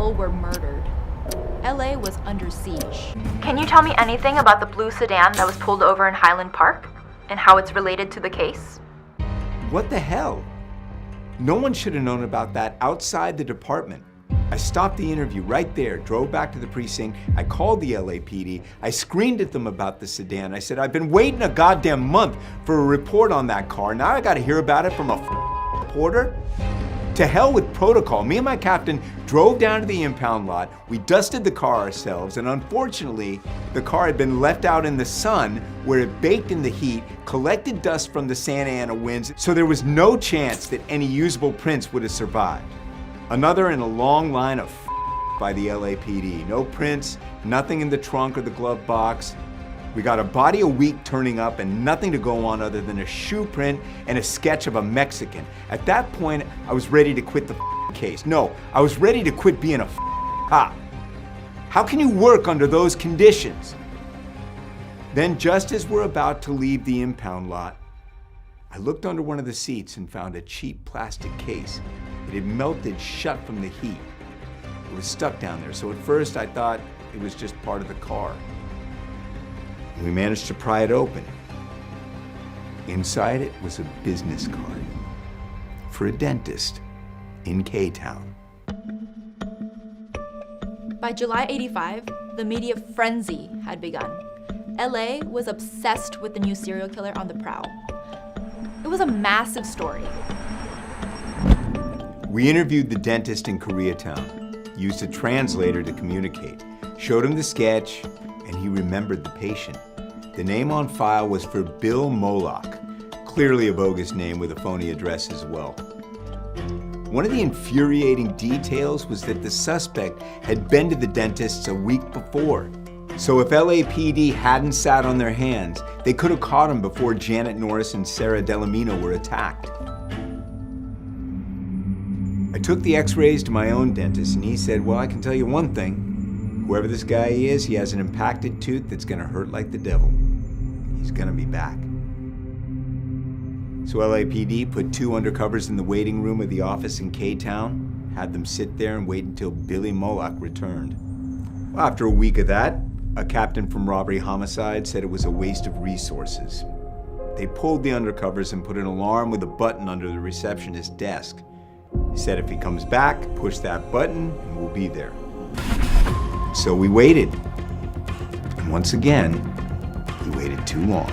people were murdered. LA was under siege. Can you tell me anything about the blue sedan that was pulled over in Highland Park and how it's related to the case? What the hell? No one should have known about that outside the department. I stopped the interview right there, drove back to the precinct, I called the LAPD, I screamed at them about the sedan. I said, I've been waiting a goddamn month for a report on that car. Now I gotta hear about it from a reporter? To hell with protocol. Me and my captain drove down to the impound lot, we dusted the car ourselves, and unfortunately, the car had been left out in the sun where it baked in the heat, collected dust from the Santa Ana winds, so there was no chance that any usable prints would have survived. Another in a long line of by the LAPD. No prints, nothing in the trunk or the glove box. We got a body a week turning up and nothing to go on other than a shoe print and a sketch of a Mexican. At that point, I was ready to quit the case. No, I was ready to quit being a cop. How can you work under those conditions? Then just as we're about to leave the impound lot, I looked under one of the seats and found a cheap plastic case. It had melted shut from the heat. It was stuck down there, so at first I thought it was just part of the car. We managed to pry it open. Inside it was a business card for a dentist in K-Town. By July '85, the media frenzy had begun. LA was obsessed with the new serial killer on the prowl. It was a massive story. We interviewed the dentist in Koreatown, used a translator to communicate, showed him the sketch, and he remembered the patient. The name on file was for Bill Moloch, clearly a bogus name with a phony address as well. One of the infuriating details was that the suspect had been to the dentist a week before. So if LAPD hadn't sat on their hands, they could have caught him before Janet Norris and Sarah Dellamino were attacked. I took the x-rays to my own dentist and he said, well, I can tell you one thing. Whoever this guy is, he has an impacted tooth that's gonna hurt like the devil. He's gonna be back. So LAPD put 2 undercovers in the waiting room of the office in K-Town, had them sit there and wait until Billy Moloch returned. Well, after a week of that, a captain from robbery homicide said it was a waste of resources. They pulled the undercovers and put an alarm with a button under the receptionist's desk. He said if he comes back, push that button and we'll be there. So we waited. And once again, we waited too long.